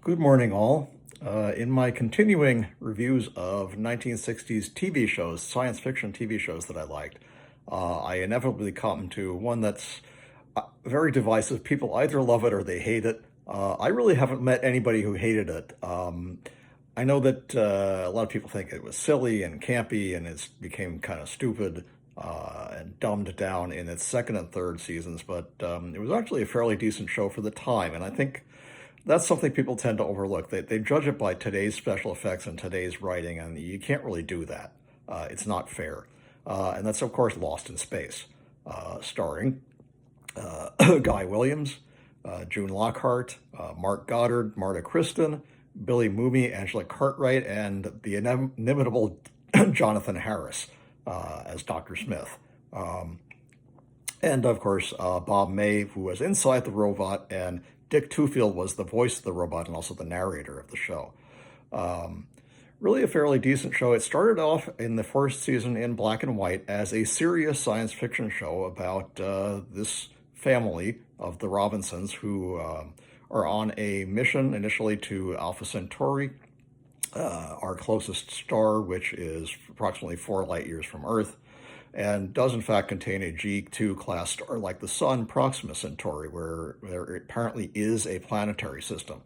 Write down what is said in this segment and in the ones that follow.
Good morning, all. In my continuing reviews of 1960s TV shows, science fiction TV shows that I liked, I inevitably come to one that's very divisive. People either love it or they hate it. I really haven't met anybody who hated it. I know that a lot of people think it was silly and campy and it became kind of stupid and dumbed down in its second and third seasons, but it was actually a fairly decent show for the time, and I think that's something people tend to overlook. They judge it by today's special effects and today's writing, and you can't really do that. It's not fair. And that's, of course, Lost in Space, starring Guy Williams, June Lockhart, Mark Goddard, Marta Kristen, Billy Mooney, Angela Cartwright, and the inimitable Jonathan Harris as Dr. Smith. And, of course, Bob May, who was inside the robot, and Dick Tuffield was the voice of the robot and also the narrator of the show. Really a fairly decent show. It started off in the first season in black and white as a serious science fiction show about this family of the Robinsons who are on a mission initially to Alpha Centauri, our closest star, which is approximately 4 light years from Earth, and does in fact contain a G2 class star like the Sun, Proxima Centauri, where there apparently is a planetary system.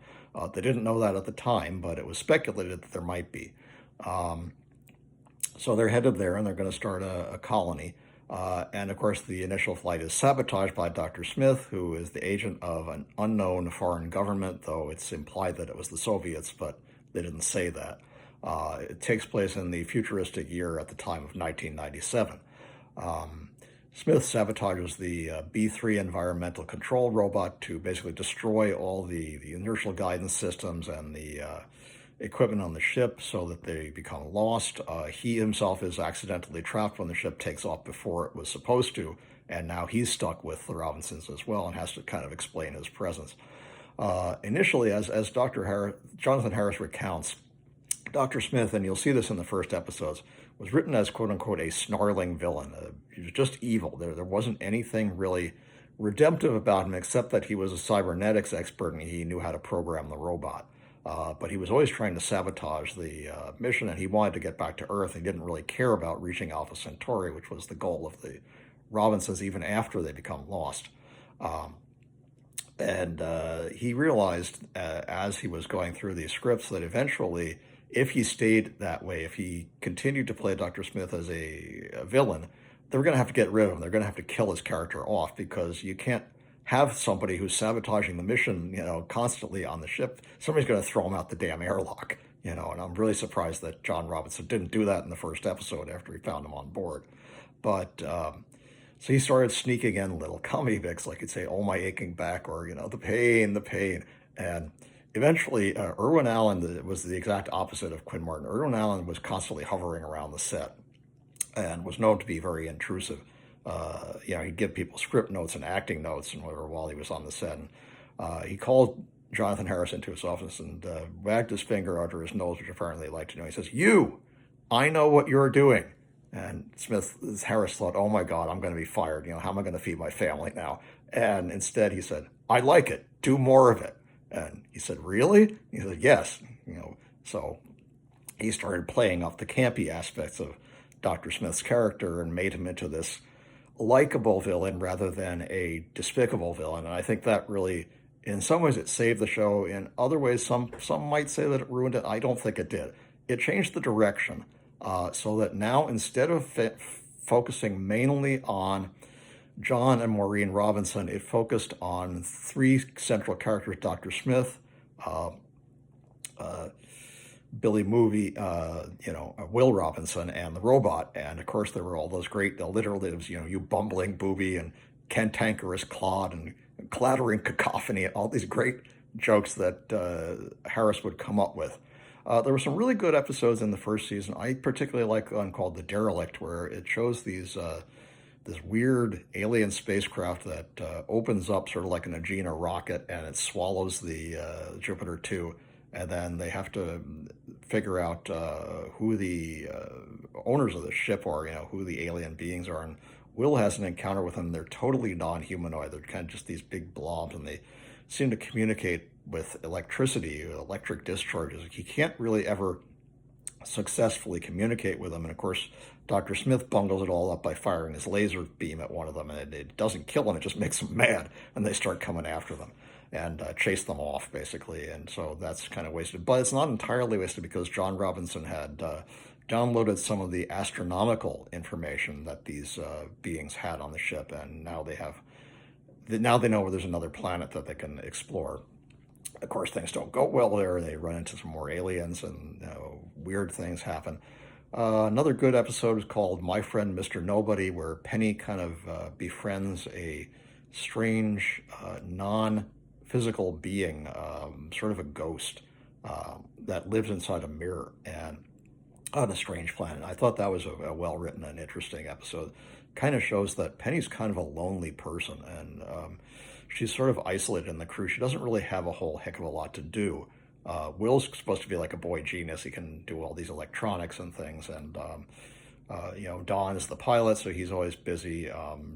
They didn't know that at the time, but it was speculated that there might be. So they're headed there, and they're going to start a colony. And of course, the initial flight is sabotaged by Dr. Smith, who is the agent of an unknown foreign government, though it's implied that it was the Soviets, but they didn't say that. It takes place in the futuristic year at the time of 1997. Smith sabotages the B3 environmental control robot to basically destroy all the inertial guidance systems and the equipment on the ship so that they become lost. He himself is accidentally trapped when the ship takes off before it was supposed to, and now he's stuck with the Robinsons as well and has to kind of explain his presence. Initially, as Jonathan Harris recounts, Dr. Smith, and you'll see this in the first episodes, was written as quote-unquote a snarling villain. He was just evil. There wasn't anything really redemptive about him except that he was a cybernetics expert and he knew how to program the robot. But he was always trying to sabotage the mission, and he wanted to get back to Earth. He didn't really care about reaching Alpha Centauri, which was the goal of the Robinsons even after they become lost. And he realized as he was going through these scripts that eventually, if he stayed that way, if he continued to play Dr. Smith as a villain, they were going to have to get rid of him. They're going to have to kill his character off because you can't have somebody who's sabotaging the mission, constantly on the ship. Somebody's going to throw him out the damn airlock, and I'm really surprised that John Robinson didn't do that in the first episode after he found him on board. But so he started sneaking in little comedy bits, like he'd say, "Oh, my aching back," or, the pain. And eventually, Irwin Allen was the exact opposite of Quinn Martin. Irwin Allen was constantly hovering around the set and was known to be very intrusive. He'd give people script notes and acting notes and whatever while he was on the set. And, he called Jonathan Harris into his office and wagged his finger under his nose, which apparently he liked to know. He says, "You, I know what you're doing." And Harris thought, "Oh my God, I'm going to be fired. How am I going to feed my family now?" And instead he said, "I like it. Do more of it." And he said, "Really?" He said, "Yes." So he started playing up the campy aspects of Dr. Smith's character and made him into this likable villain rather than a despicable villain. And I think that really, in some ways, it saved the show. In other ways, some might say that it ruined it. I don't think it did. It changed the direction so that now, instead of focusing mainly on John and Maureen Robinson, it focused on 3 central characters: Dr. Smith, Billy Movie, Will Robinson, and the robot. And of course, there were all those great alliteratives, "you bumbling booby," and "cantankerous clod," and "clattering cacophony," all these great jokes that Harris would come up with. There were some really good episodes in the first season. I particularly like one called "The Derelict," where it shows this weird alien spacecraft that opens up sort of like an Agena rocket, and it swallows the Jupiter 2. And then they have to figure out who the owners of the ship are, who the alien beings are. And Will has an encounter with them. They're totally non-humanoid. They're kind of just these big blobs, and they seem to communicate with electricity, electric discharges. He can't really ever successfully communicate with them. And of course, Dr. Smith bungles it all up by firing his laser beam at one of them, and it doesn't kill them, it just makes them mad, and they start coming after them and chase them off, basically. And so that's kind of wasted. But it's not entirely wasted because John Robinson had downloaded some of the astronomical information that these beings had on the ship, and now they know where there's another planet that they can explore. Of course, things don't go well there. They run into some more aliens, and weird things happen. Another good episode is called My Friend Mr. Nobody, where Penny kind of befriends a strange, non-physical being, sort of a ghost, that lives inside a mirror and on a strange planet. I thought that was a well-written and interesting episode. Kind of shows that Penny's kind of a lonely person, and she's sort of isolated in the crew. She doesn't really have a whole heck of a lot to do. Will's supposed to be like a boy genius. He can do all these electronics and things, and Don is the pilot, so he's always busy.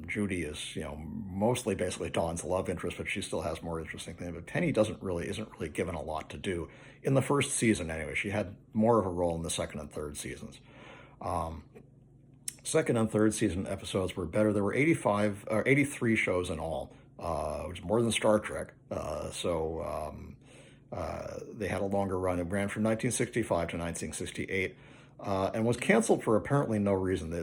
Judy is, mostly basically Don's love interest, but she still has more interesting things. But Penny isn't really given a lot to do in the first season. Anyway, she had more of a role in the second and third seasons. Second and third season episodes were better. There were 83 shows in all, which is more than Star Trek. They had a longer run. It ran from 1965 to 1968, and was canceled for apparently no reason.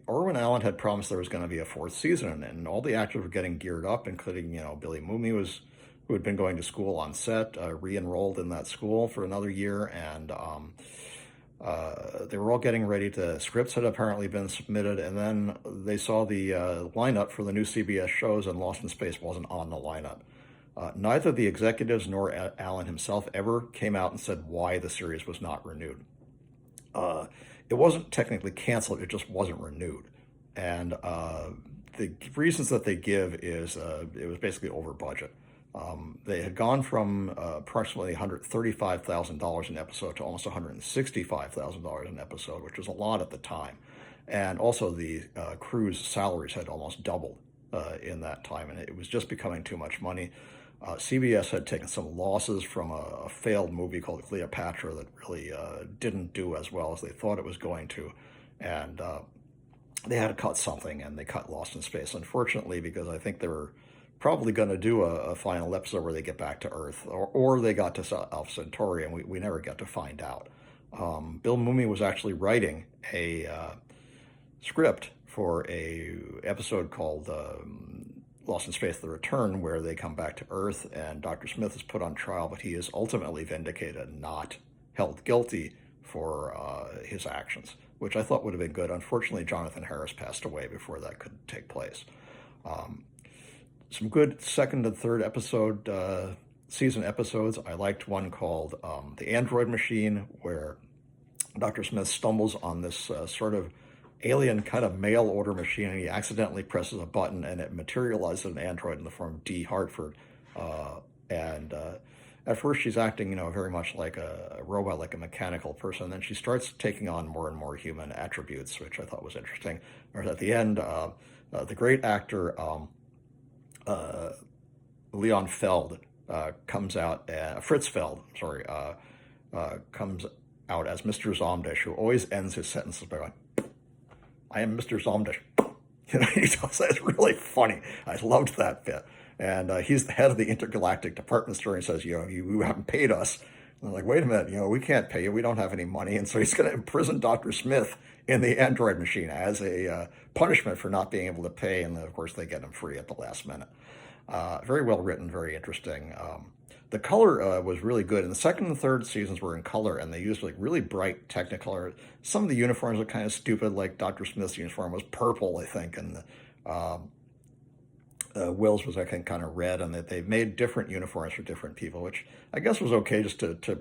Irwin Allen had promised there was going to be a fourth season, and all the actors were getting geared up, including Billy Mooney who had been going to school on set, re-enrolled in that school for another year, and they were all getting ready to. Scripts had apparently been submitted, and then they saw the lineup for the new CBS shows, and Lost in Space wasn't on the lineup. Neither the executives nor Allen himself ever came out and said why the series was not renewed. It wasn't technically canceled, it just wasn't renewed. And the reasons that they give is it was basically over budget. They had gone from approximately $135,000 an episode to almost $165,000 an episode, which was a lot at the time. And also the crew's salaries had almost doubled in that time, and it was just becoming too much money. CBS had taken some losses from a failed movie called Cleopatra that really didn't do as well as they thought it was going to, and they had to cut something, and they cut Lost in Space, unfortunately, because I think they were probably going to do a final episode where they get back to Earth, or they got to Alpha Centauri, and we never got to find out. Bill Mooney was actually writing a script for a episode called Lost in Space: The Return, where they come back to Earth, and Dr. Smith is put on trial, but he is ultimately vindicated, not held guilty for his actions, which I thought would have been good. Unfortunately, Jonathan Harris passed away before that could take place. Some good second and third season episodes. I liked one called The Android Machine, where Dr. Smith stumbles on this sort of alien kind of mail order machine, and he accidentally presses a button, and it materializes an android in the form of Dee Hartford. At first she's acting, very much like a robot, like a mechanical person. Then she starts taking on more and more human attributes, which I thought was interesting. Or at the end, the great actor Leon Feld comes out, Fritz Feld, sorry, comes out as Mr. Zomdish, who always ends his sentences by going, "I am Mr. Zomdish." He does that. It's really funny. I loved that bit. And he's the head of the intergalactic department store, and says, you haven't paid us. And I'm like, wait a minute, we can't pay you. We don't have any money. And so he's going to imprison Dr. Smith in the android machine as a punishment for not being able to pay. And then, of course, they get him free at the last minute. Very well written, very interesting. The color was really good. And the second and third seasons were in color, and they used like really bright Technicolor. Some of the uniforms are kind of stupid, like Dr. Smith's uniform was purple, I think, and Will's was, I think, kind of red, and that they made different uniforms for different people, which I guess was okay just to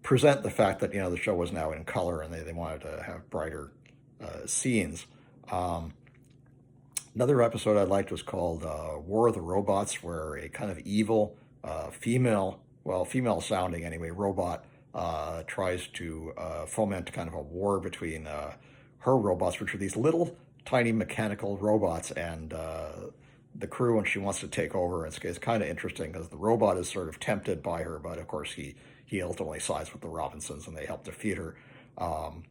present the fact that, the show was now in color, and they wanted to have brighter scenes. Another episode I liked was called War of the Robots, where a kind of evil female sounding anyway, robot tries to foment kind of a war between her robots, which are these little tiny mechanical robots, and the crew when she wants to take over. It's kind of interesting because the robot is sort of tempted by her, but of course he ultimately sides with the Robinsons and they help defeat her. Um,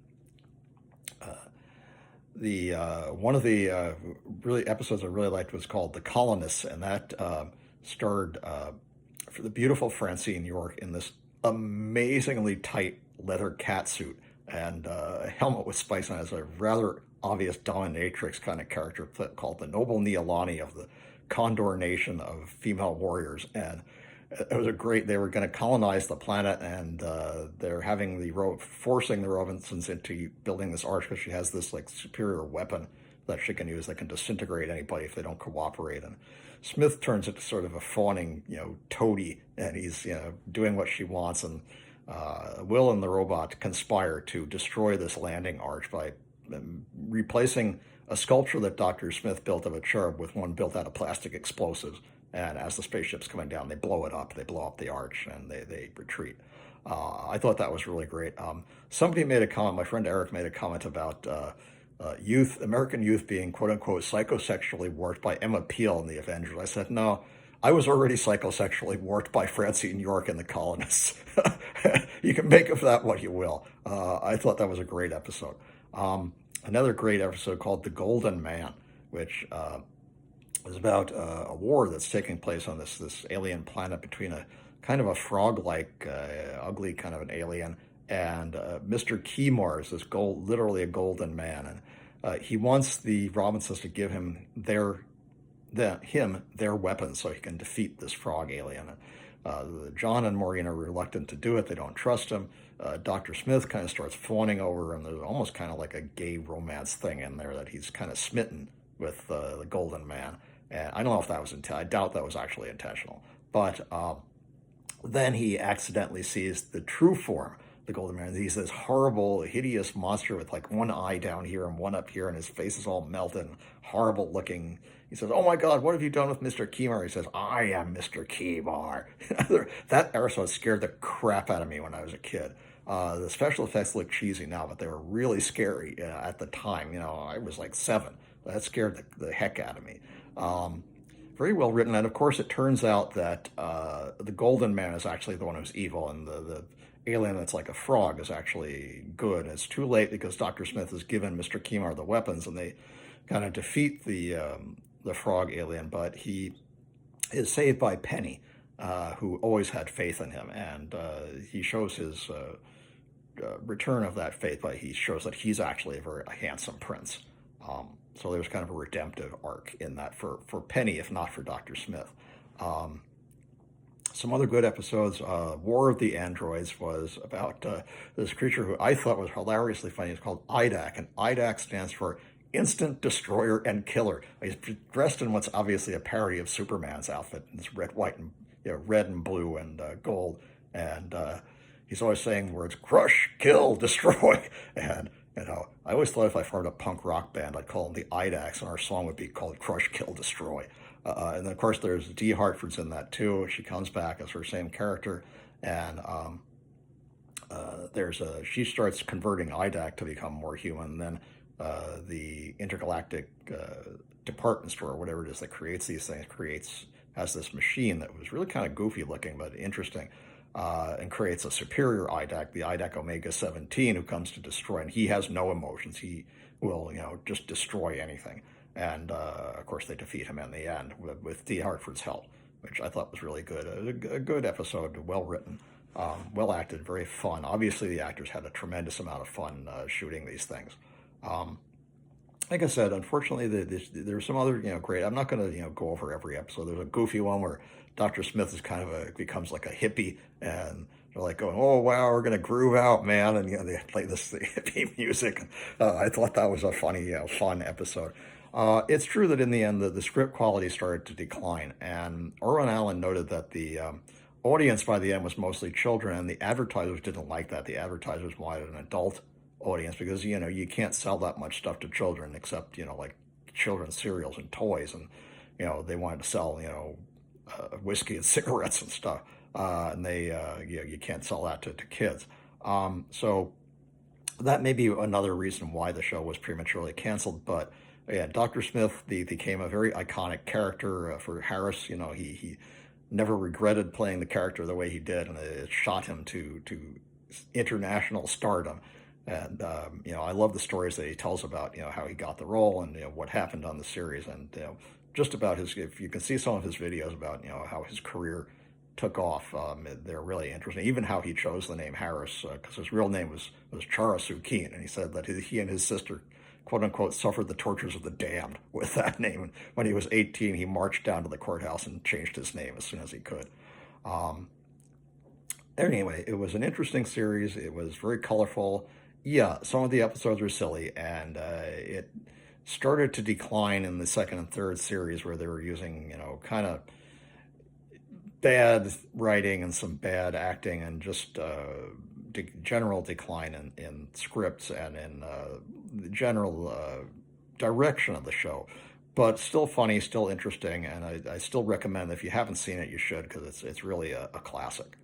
the One of the really episodes I really liked was called "The Colonists," and that starred for the beautiful Francine York in this amazingly tight leather catsuit and a helmet with spikes on it as a rather obvious dominatrix kind of character called the Noble Neolani of the Condor Nation of female warriors. And it was a great, they were going to colonize the planet, and they're having forcing the Robinsons into building this arch because she has this like superior weapon that she can use that can disintegrate anybody if they don't cooperate. And Smith turns into sort of a fawning, toady, and he's, doing what she wants. And Will and the robot conspire to destroy this landing arch by replacing a sculpture that Dr. Smith built of a cherub with one built out of plastic explosives. And as the spaceship's coming down, they blow it up. They blow up the arch, and they retreat. I thought that was really great. Somebody made a comment. My friend Eric made a comment about American youth being quote unquote psychosexually warped by Emma Peel in the Avengers. I said, no, I was already psychosexually warped by Francine York in The Colonists. You can make of that what you will. I thought that was a great episode. Another great episode called The Golden Man, which is about a war that's taking place on this alien planet between a kind of a frog-like, ugly kind of an alien, and Mr. Keymar is literally a golden man, and he wants the Robinsons to give him their weapons so he can defeat this frog alien. John and Maureen are reluctant to do it. They don't trust him. Dr. Smith kind of starts fawning over him. There's almost kind of like a gay romance thing in there that he's kind of smitten with the Golden Man. And I don't know if that was I doubt that was actually intentional. But then he accidentally sees the true form, the Golden Man. He's this horrible, hideous monster with like one eye down here and one up here, and his face is all melted, horrible looking. He says, "Oh my God, what have you done with Mr. Keymar?" He says, "I am Mr. Keymar." That episode scared the crap out of me when I was a kid. The special effects look cheesy now, but they were really scary at the time. I was like 7. That scared the heck out of me. Very well written, and of course it turns out that the Golden Man is actually the one who's evil, and the alien that's like a frog is actually good. And it's too late because Dr. Smith has given Mr. Keymar the weapons, and they kind of defeat the frog alien, but he is saved by Penny, who always had faith in him, and he shows his return of that faith by he shows that he's actually a handsome prince. So there's kind of a redemptive arc in that for Penny, if not for Dr. Smith. Some other good episodes. War of the Androids was about this creature who I thought was hilariously funny. It's called IDAC, and IDAC stands for Instant Destroyer and Killer. He's dressed in what's obviously a parody of Superman's outfit. It's red, white, and red and blue and gold, and he's always saying words: crush, kill, destroy, and I always thought if I formed a punk rock band, I'd call them the IDACs, and our song would be called Crush, Kill, Destroy. And then, of course, there's Dee Hartford's in that, too. She comes back as her same character, and she starts converting IDAC to become more human. And then the intergalactic department store, whatever it is that creates these things, has this machine that was really kind of goofy looking, but interesting. And creates a superior IDAC, the IDAC Omega 17, who comes to destroy, and he has no emotions. He will, just destroy anything. And, of course, they defeat him in the end with Dee Hartford's help, which I thought was really good. A good episode, well written, well acted, very fun. Obviously, the actors had a tremendous amount of fun shooting these things. Like I said, unfortunately, there's some other, great. I'm not going to, go over every episode. There's a goofy one where Dr. Smith is kind of becomes like a hippie, and they're like going, "Oh wow, we're going to groove out, man!" And they play the hippie music. I thought that was a funny, fun episode. It's true that in the end, the script quality started to decline, and Irwin Allen noted that the audience by the end was mostly children, and the advertisers didn't like that. The advertisers wanted an adult audience because you can't sell that much stuff to children except like children's cereals and toys, and they wanted to sell whiskey and cigarettes and stuff, and they you can't sell that to kids. So that may be another reason why the show was prematurely canceled, but Yeah, Dr. Smith became a very iconic character for Harris. You know, he never regretted playing the character the way he did, and it shot him to international stardom. And you know, I love the stories that he tells about, you know, how he got the role and, you know, what happened on the series, and, you know, just about his. If you can see some of his videos about, you know, how his career took off, they're really interesting. Even how he chose the name Harris, because his real name was Charasu Keen, and he said that he and his sister, quote unquote, suffered the tortures of the damned with that name. And when he was 18, he marched down to the courthouse and changed his name as soon as he could. Um, anyway, it was an interesting series. It was very colorful. Yeah, some of the episodes were silly, and it started to decline in the second and third series where they were using, you know, kind of bad writing and some bad acting and just general decline in scripts and in the general direction of the show. But still funny, still interesting, and I still recommend, if you haven't seen it, you should, because it's really a classic.